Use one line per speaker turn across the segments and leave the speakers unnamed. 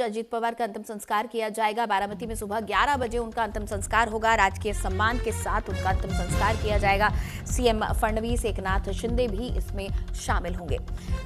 अजीत पवार का अंतिम संस्कार किया जाएगा। बारामती में सुबह 11 बजे उनका अंतिम संस्कार होगा। राजकीय सम्मान के साथ उनका अंतिम संस्कार किया जाएगा। सीएम फडणवीस, एकनाथ शिंदे भी इसमें शामिल होंगे।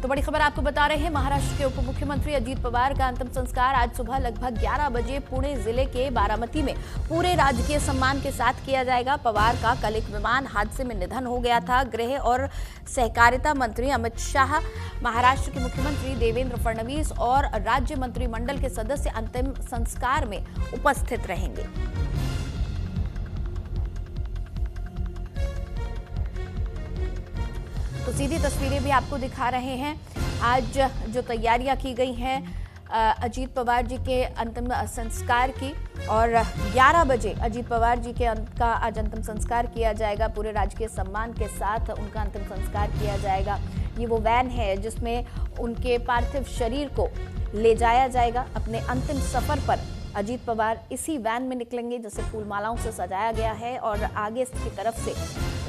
तो बड़ी खबर आपको बता रहे हैं, महाराष्ट्र के उप मुख्यमंत्री अजीत पवार का अंतिम संस्कार आज सुबह लगभग 11 बजे पुणे जिले के बारामती में पूरे राजकीय सम्मान के साथ किया जाएगा। पवार का कल एक विमान हादसे में निधन हो गया था। गृह और सहकारिता मंत्री अमित शाह, महाराष्ट्र के मुख्यमंत्री देवेंद्र फडणवीस और राज्य मंत्रिमंडल के सदस्य अंतिम संस्कार में उपस्थित रहेंगे। तो सीधी तस्वीरें भी आपको दिखा रहे हैं। आज जो तैयारियां की गई हैं अजीत पवार जी के अंतिम संस्कार की, और 11 बजे अजीत पवार जी का आज अंतिम संस्कार किया जाएगा। पूरे राजकीय सम्मान के साथ उनका अंतिम संस्कार किया जाएगा। ये वो वैन है जिसमें उनके पार्थिव शरीर को ले जाया जाएगा। अपने अंतिम सफर पर अजीत पवार इसी वैन में निकलेंगे जिसे फूलमालाओं से सजाया गया है, और आगे की तरफ से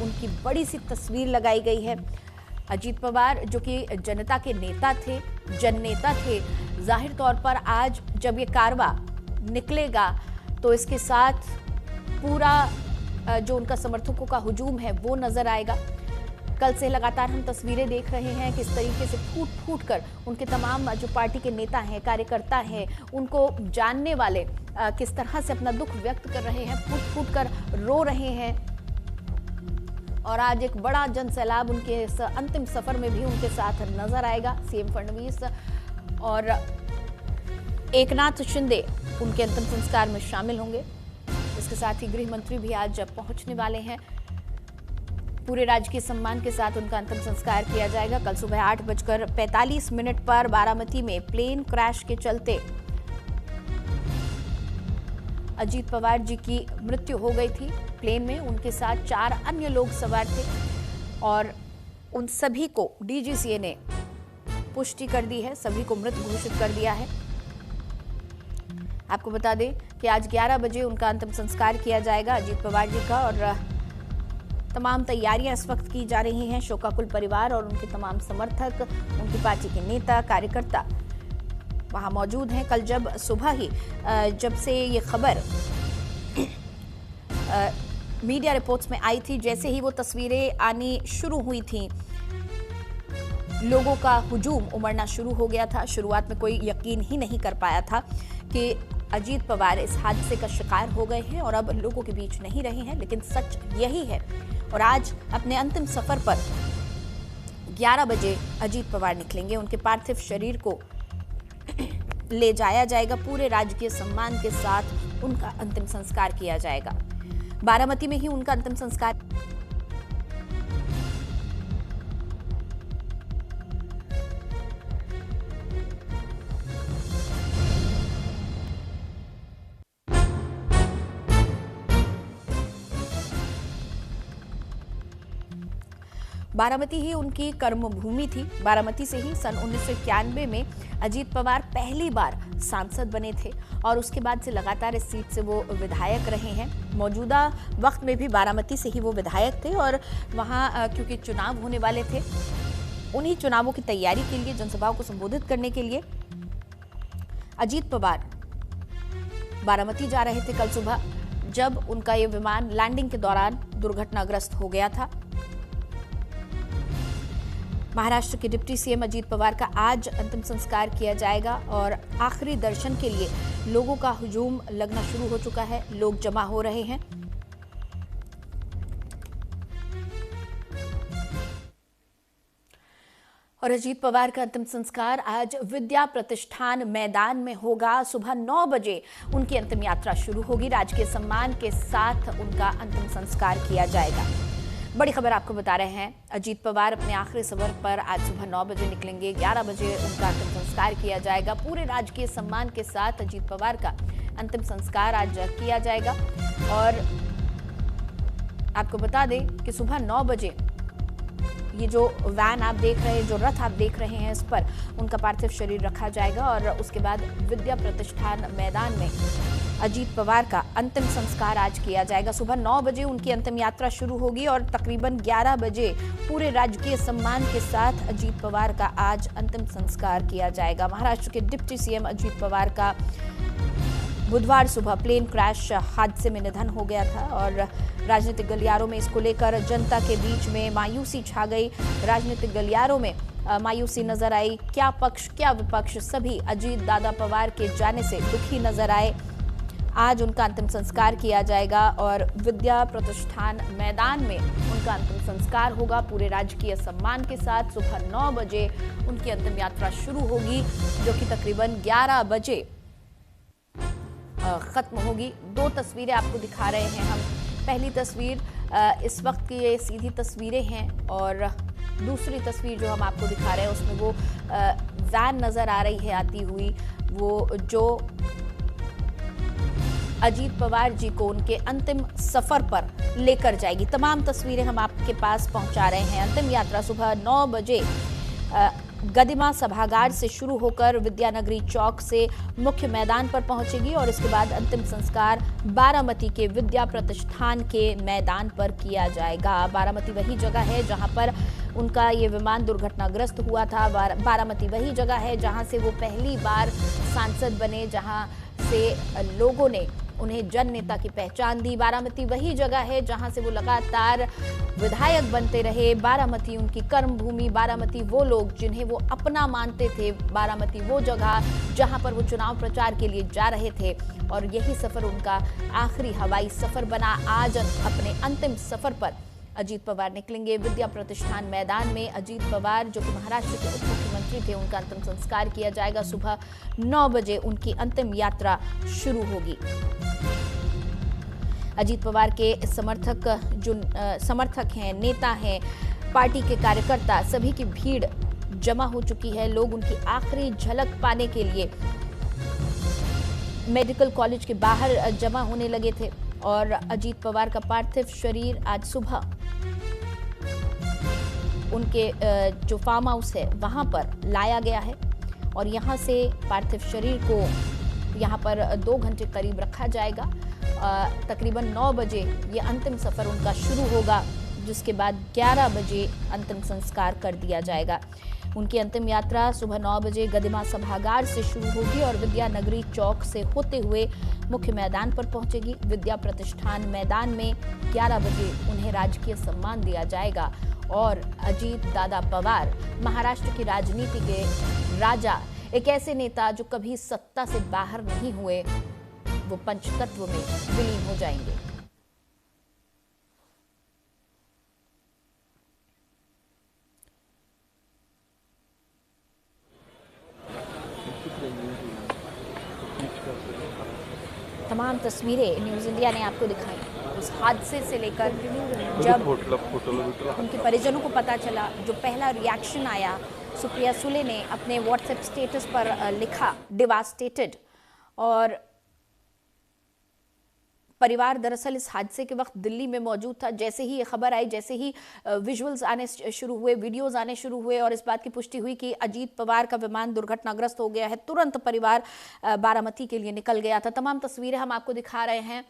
उनकी बड़ी सी तस्वीर लगाई गई है। अजीत पवार जो कि जनता के नेता थे, जननेता थे, जाहिर तौर पर आज जब ये कारवा निकलेगा तो इसके साथ पूरा जो उनका समर्थकों का हुजूम है वो नजर आएगा। कल से लगातार हम तस्वीरें देख रहे हैं किस तरीके से फूट फूट कर उनके तमाम जो पार्टी के नेता हैं, कार्यकर्ता हैं, उनको जानने वाले किस तरह से अपना दुख व्यक्त कर रहे हैं, फूट फूट कर रो रहे हैं। और आज एक बड़ा जन सैलाब उनके अंतिम सफर में भी उनके साथ नजर आएगा। सीएम फडणवीस और एकनाथ शिंदे उनके अंतिम संस्कार में शामिल होंगे। इसके साथ ही गृह मंत्री भी आज पहुंचने वाले हैं। पूरे राजकीय सम्मान के साथ उनका अंतिम संस्कार किया जाएगा। कल सुबह 8:45 पर बारामती में प्लेन क्रैश के चलते अजीत पवार जी की मृत्यु हो गई थी। प्लेन में उनके साथ 4 अन्य लोग सवार थे, और उन सभी को डीजीसीए ने पुष्टि कर दी है, सभी को मृत घोषित कर दिया है। आपको बता दें कि आज 11 बजे उनका अंतिम संस्कार किया जाएगा अजीत पवार जी का, और तमाम तैयारियां इस वक्त की जा रही हैं। शोकाकुल परिवार और उनके तमाम समर्थक, उनकी पार्टी के नेता, कार्यकर्ता वहां मौजूद हैं। कल जब सुबह ही जब से ये खबर मीडिया रिपोर्ट्स में आई थी, जैसे ही वो तस्वीरें आनी शुरू हुई थी, लोगों का हुजूम उमड़ना शुरू हो गया था। शुरुआत में कोई यकीन ही नहीं कर पाया था कि अजीत पवार इस हादसे का शिकार हो गए हैं और अब लोगों के बीच नहीं रहे हैं, लेकिन सच यही है। और आज अपने अंतिम सफर पर 11 बजे अजीत पवार निकलेंगे। उनके पार्थिव शरीर को ले जाया जाएगा। पूरे राजकीय सम्मान के साथ उनका अंतिम संस्कार किया जाएगा। बारामती में ही उनका अंतिम संस्कार बारामती ही उनकी कर्मभूमि थी। बारामती से ही सन 1991 में अजीत पवार पहली बार सांसद बने थे, और उसके बाद से लगातार इस सीट से वो विधायक रहे हैं। मौजूदा वक्त में भी बारामती से ही वो विधायक थे, और वहाँ क्योंकि चुनाव होने वाले थे, उन्हीं चुनावों की तैयारी के लिए, जनसभाओं को संबोधित करने के लिए अजीत पवार बारामती जा रहे थे कल सुबह, जब उनका ये विमान लैंडिंग के दौरान दुर्घटनाग्रस्त हो गया था। महाराष्ट्र के डिप्टी सीएम अजीत पवार का आज अंतिम संस्कार किया जाएगा, और आखिरी दर्शन के लिए लोगों का हुजूम लगना शुरू हो चुका है। लोग जमा हो रहे हैं। और अजीत पवार का अंतिम संस्कार आज विद्या प्रतिष्ठान मैदान में होगा। सुबह 9 बजे उनकी अंतिम यात्रा शुरू होगी। राजकीय सम्मान के साथ उनका अंतिम संस्कार किया जाएगा। बड़ी खबर आपको बता रहे हैं, अजीत पवार अपने आखिरी सफर पर आज सुबह 9 बजे निकलेंगे। 11 बजे उनका अंतिम संस्कार किया जाएगा। पूरे राजकीय सम्मान के साथ अजीत पवार का अंतिम संस्कार आज किया जाएगा। और आपको बता दें कि सुबह 9 बजे ये जो वैन आप देख रहे हैं, जो रथ आप देख रहे हैं, इस पर उनका पार्थिव शरीर रखा जाएगा और उसके बाद विद्या प्रतिष्ठान मैदान में अजीत पवार का अंतिम संस्कार आज किया जाएगा। सुबह 9 बजे उनकी अंतिम यात्रा शुरू होगी और तकरीबन 11 बजे पूरे राजकीय सम्मान के साथ अजीत पवार का आज अंतिम संस्कार किया जाएगा। महाराष्ट्र के डिप्टी सीएम अजीत पवार का बुधवार सुबह प्लेन क्रैश हादसे में निधन हो गया था और राजनीतिक गलियारों में इसको लेकर जनता के बीच में मायूसी छा गई। राजनीतिक गलियारों में मायूसी नजर आई। क्या पक्ष क्या विपक्ष, सभी अजीत दादा पवार के जाने से दुखी नजर आए। आज उनका अंतिम संस्कार किया जाएगा और विद्या प्रतिष्ठान मैदान में उनका अंतिम संस्कार होगा पूरे राजकीय सम्मान के साथ। सुबह 9 बजे उनकी अंतिम यात्रा शुरू होगी जो कि तकरीबन 11 बजे खत्म होगी। 2 तस्वीरें आपको दिखा रहे हैं हम। पहली तस्वीर इस वक्त की ये सीधी तस्वीरें हैं और दूसरी तस्वीर जो हम आपको दिखा रहे हैं उसमें वो वैन नजर आ रही है आती हुई, वो जो अजीत पवार जी को उनके अंतिम सफर पर लेकर जाएगी। तमाम तस्वीरें हम आपके पास पहुंचा रहे हैं। अंतिम यात्रा सुबह 9 बजे गदिमा सभागार से शुरू होकर विद्यानगरी चौक से मुख्य मैदान पर पहुंचेगी और इसके बाद अंतिम संस्कार बारामती के विद्या प्रतिष्ठान के मैदान पर किया जाएगा। बारामती वही जगह है जहां पर उनका ये विमान दुर्घटनाग्रस्त हुआ था। बारामती वही जगह है जहां से वो पहली बार सांसद बने, जहां से लोगों ने उन्हें जन नेता की पहचान दी। बारामती वही जगह है जहां से वो लगातार विधायक बनते रहे। बारामती उनकी कर्म भूमि, बारामती वो लोग जिन्हें वो अपना मानते थे, बारामती वो जगह जहां पर वो चुनाव प्रचार के लिए जा रहे थे और यही सफर उनका आखिरी हवाई सफर बना। आज अपने अंतिम सफर पर अजीत पवार निकलेंगे विद्या प्रतिष्ठान मैदान में। अजीत पवार जो कि महाराष्ट्र के उप मुख्यमंत्री थे, उनका अंतिम संस्कार किया जाएगा। सुबह 9 बजे उनकी अंतिम यात्रा शुरू होगी। अजीत पवार के समर्थक हैं, नेता हैं, पार्टी के कार्यकर्ता, सभी की भीड़ जमा हो चुकी है। लोग उनकी आखिरी झलक पाने के लिए मेडिकल कॉलेज के बाहर जमा होने लगे थे और अजीत पवार का पार्थिव शरीर आज सुबह उनके जो फार्म हाउस है वहां पर लाया गया है और यहां से पार्थिव शरीर को यहां पर 2 घंटे करीब रखा जाएगा। तकरीबन 9 बजे ये अंतिम सफर उनका शुरू होगा जिसके बाद 11 बजे अंतिम संस्कार कर दिया जाएगा। उनकी अंतिम यात्रा सुबह 9 बजे गदिमा सभागार से शुरू होगी और विद्यानगरी चौक से होते हुए मुख्य मैदान पर पहुंचेगी। विद्या प्रतिष्ठान मैदान में 11 बजे उन्हें राजकीय सम्मान दिया जाएगा और अजीत दादा पवार महाराष्ट्र की राजनीति के राजा, एक ऐसे नेता जो कभी सत्ता से बाहर नहीं हुए, वो पंचतत्व में विलीन हो जाएंगे। तमाम तस्वीरें न्यूज़ इंडिया ने आपको दिखाई उस हादसे से लेकर जब उनके परिजनों को पता चला, जो पहला रिएक्शन आया, सुप्रिया सुले ने अपने व्हाट्सएप स्टेटस पर लिखा डिवास्टेटेड। और परिवार दरअसल इस हादसे के वक्त दिल्ली में मौजूद था। जैसे ही ये खबर आई, जैसे ही विजुअल्स आने शुरू हुए, वीडियोस आने शुरू हुए और इस बात की पुष्टि हुई कि अजीत पवार का विमान दुर्घटनाग्रस्त हो गया है, तुरंत परिवार बारामती के लिए निकल गया था। तमाम तस्वीरें हम आपको दिखा रहे हैं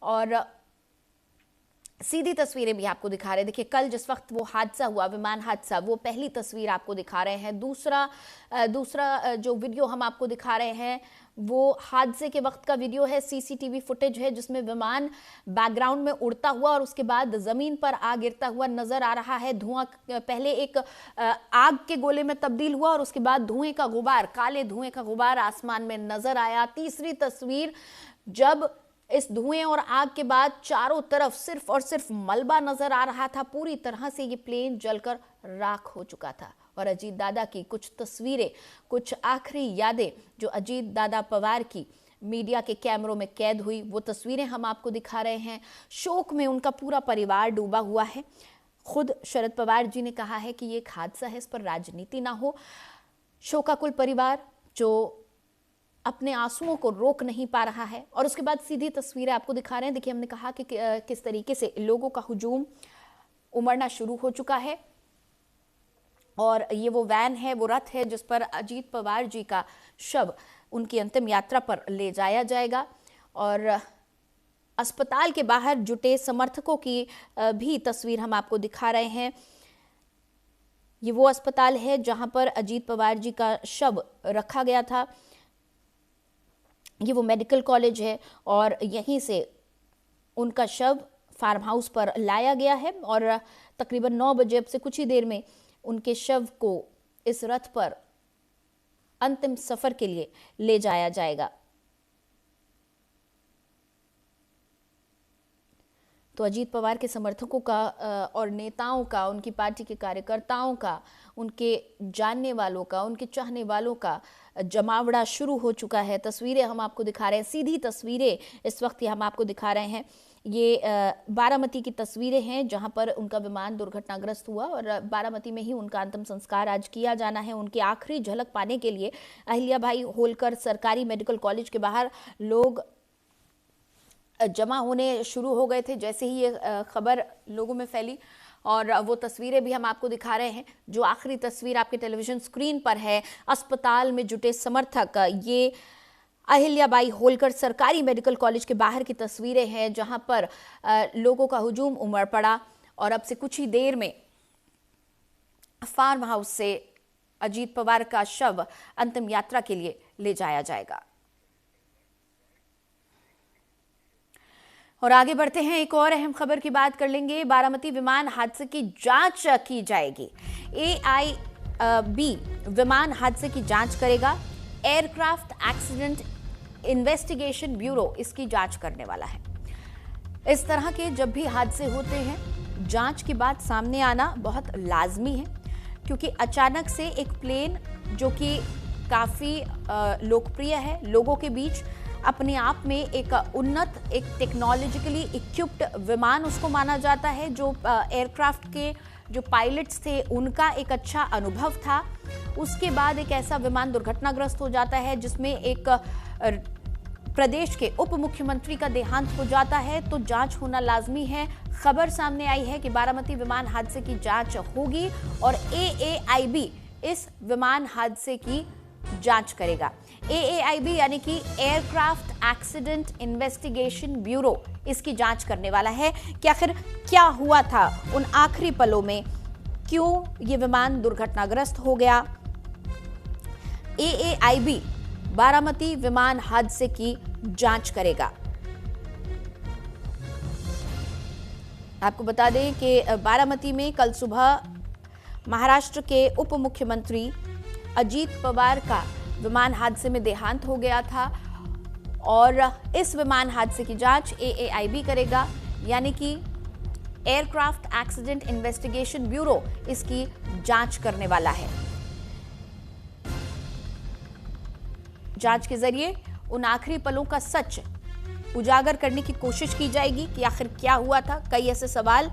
और सीधी तस्वीरें भी आपको दिखा रहे हैं। देखिए, कल जिस वक्त वो हादसा हुआ, विमान हादसा, वो पहली तस्वीर आपको दिखा रहे हैं। दूसरा जो वीडियो हम आपको दिखा रहे हैं वो हादसे के वक्त का वीडियो है, सीसीटीवी फुटेज है जिसमें विमान बैकग्राउंड में उड़ता हुआ और उसके बाद जमीन पर आ गिरता हुआ नजर आ रहा है। धुआं पहले एक आग के गोले में तब्दील हुआ और उसके बाद धुएं का गुबार, काले धुएं का गुबार आसमान में नजर आया। तीसरी तस्वीर, जब इस धुएं और आग के बाद चारों तरफ सिर्फ और सिर्फ मलबा नजर आ रहा था, पूरी तरह से ये प्लेन जलकर राख हो चुका था। और अजीत दादा की कुछ तस्वीरें, कुछ आखिरी यादें जो अजीत दादा पवार की मीडिया के कैमरों में कैद हुई, वो तस्वीरें हम आपको दिखा रहे हैं। शोक में उनका पूरा परिवार डूबा हुआ है। खुद शरद पवार जी ने कहा है कि ये एक हादसा है, इस पर राजनीति ना हो। शोकाकुल परिवार जो अपने आंसुओं को रोक नहीं पा रहा है। और उसके बाद सीधी तस्वीरें आपको दिखा रहे हैं। देखिए, हमने कहा कि किस तरीके से लोगों का हुजूम उमड़ना शुरू हो चुका है और ये वो वैन है, वो रथ है जिस पर अजीत पवार जी का शव उनकी अंतिम यात्रा पर ले जाया जाएगा। और अस्पताल के बाहर जुटे समर्थकों की भी तस्वीर हम आपको दिखा रहे हैं। ये वो अस्पताल है जहां पर अजीत पवार जी का शव रखा गया था। ये वो मेडिकल कॉलेज है और यहीं से उनका शव फार्म हाउस पर लाया गया है और तकरीबन 9 बजे, अब से कुछ ही देर में, उनके शव को इस रथ पर अंतिम सफर के लिए ले जाया जाएगा। तो अजीत पवार के समर्थकों का और नेताओं का, उनकी पार्टी के कार्यकर्ताओं का, उनके जानने वालों का, उनके चाहने वालों का जमावड़ा शुरू हो चुका है। तस्वीरें हम आपको दिखा रहे हैं, सीधी तस्वीरें इस वक्त हम आपको दिखा रहे हैं। ये बारामती की तस्वीरें हैं जहां पर उनका विमान दुर्घटनाग्रस्त हुआ और बारामती में ही उनका अंतिम संस्कार आज किया जाना है। उनकी आखिरी झलक पाने के लिए अहिल्याबाई होलकर सरकारी मेडिकल कॉलेज के बाहर लोग जमा होने शुरू हो गए थे जैसे ही ये खबर लोगों में फैली। और वो तस्वीरें भी हम आपको दिखा रहे हैं, जो आखिरी तस्वीर आपके टेलीविजन स्क्रीन पर है। अस्पताल में जुटे समर्थक, ये अहिल्याबाई होलकर सरकारी मेडिकल कॉलेज के बाहर की तस्वीरें हैं जहां पर लोगों का हुजूम उमड़ पड़ा और अब से कुछ ही देर में फार्म हाउस से अजीत पवार का शव अंतिम यात्रा के लिए ले जाया जाएगा। और आगे बढ़ते हैं, एक और अहम खबर की बात कर लेंगे। बारामती विमान हादसे की जांच की जाएगी। AIB विमान हादसे की जांच करेगा। एयरक्राफ्ट एक्सीडेंट इन्वेस्टिगेशन ब्यूरो इसकी जांच करने वाला है। इस तरह के जब भी हादसे होते हैं, जांच की बात सामने आना बहुत लाजमी है, क्योंकि अचानक से एक प्लेन जो कि काफी लोकप्रिय है लोगों के बीच, अपने आप में एक उन्नत, एक टेक्नोलॉजिकली इक्विप्ड विमान उसको माना जाता है, जो एयरक्राफ्ट के जो पायलट्स थे उनका एक अच्छा अनुभव था। उसके बाद एक ऐसा विमान दुर्घटनाग्रस्त हो जाता है जिसमें एक प्रदेश के उप मुख्यमंत्री का देहांत हो जाता है, तो जांच होना लाजमी है। खबर सामने आई है कि बारामती विमान हादसे की जांच होगी और AAIB इस विमान हादसे की जांच करेगा। AAIB यानी कि एयरक्राफ्ट एक्सीडेंट इन्वेस्टिगेशन ब्यूरो इसकी जांच करने वाला है कि आखिर क्या हुआ था उन आखिरी पलों में, क्यों ये विमान दुर्घटनाग्रस्त हो गया। AAIB बारामती विमान हादसे की जांच करेगा। आपको बता दें कि बारामती में कल सुबह महाराष्ट्र के उप मुख्यमंत्री अजीत पवार का विमान हादसे में देहांत हो गया था और इस विमान हादसे की जांच AAIB करेगा, यानी कि एयरक्राफ्ट एक्सीडेंट इन्वेस्टिगेशन ब्यूरो इसकी जांच करने वाला है। जांच के जरिए उन आखिरी पलों का सच उजागर करने की कोशिश की जाएगी कि आखिर क्या हुआ था। कई ऐसे सवाल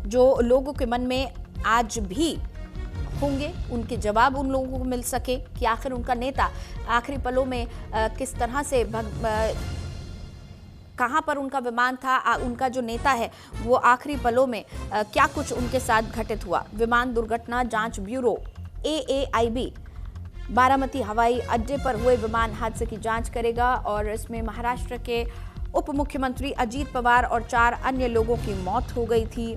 जो लोगों के मन में आज भी होंगे, उनके जवाब उन लोगों को मिल सके कि आखिर उनका नेता आखिरी पलों में किस तरह से कहां पर उनका विमान था, उनका जो नेता है वो आखिरी पलों में क्या कुछ उनके साथ घटित हुआ। विमान दुर्घटना जांच ब्यूरो AAIB बारामती हवाई अड्डे पर हुए विमान हादसे की जांच करेगा और इसमें महाराष्ट्र के उप मुख्यमंत्री अजीत पवार और 4 अन्य लोगों की मौत हो गई थी।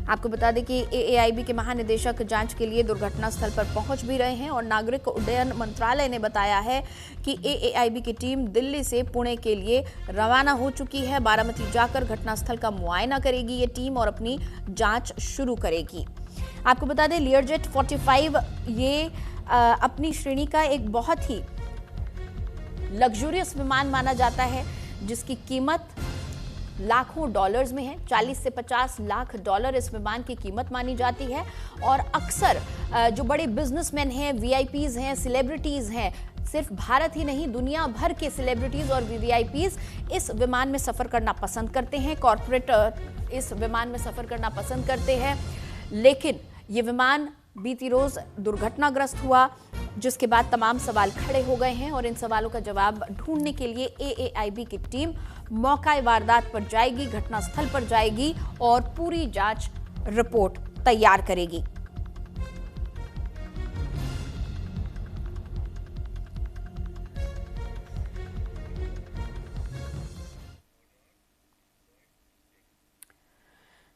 आपको बता दें कि AAIB के महानिदेशक जांच के लिए दुर्घटना स्थल पर पहुंच भी रहे हैं और नागरिक उड्डयन मंत्रालय ने बताया है कि AAIB की टीम दिल्ली से पुणे के लिए रवाना हो चुकी है। बारामती जाकर घटनास्थल का मुआयना करेगी ये टीम और अपनी जांच शुरू करेगी। आपको बता दें लियरजेट 45 ये अपनी श्रेणी का एक बहुत ही लग्जूरियस विमान माना जाता है, जिसकी कीमत लाखों डॉलर्स में है। 40 से 50 लाख डॉलर इस विमान की कीमत मानी जाती है और अक्सर जो बड़े बिजनेसमैन हैं, VIPs हैं, सेलिब्रिटीज हैं, सिर्फ भारत ही नहीं दुनिया भर के सेलिब्रिटीज और VIPs इस विमान में सफर करना पसंद करते हैं, कॉर्पोरेट इस विमान में सफर करना पसंद करते हैं। लेकिन ये विमान बीती रोज दुर्घटनाग्रस्त हुआ, जिसके बाद तमाम सवाल खड़े हो गए हैं और इन सवालों का जवाब ढूंढने के लिए AAIB की टीम मौका वारदात पर जाएगी, घटनास्थल पर जाएगी और पूरी जांच रिपोर्ट तैयार करेगी।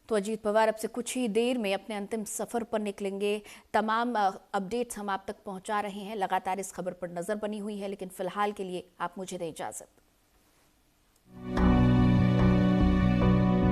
तो अजीत पवार अब से कुछ ही देर में अपने अंतिम सफर पर निकलेंगे। तमाम अपडेट्स हम आप तक पहुंचा रहे हैं। लगातार इस खबर पर नजर बनी हुई है, लेकिन फिलहाल के लिए आप मुझे दें इजाजत।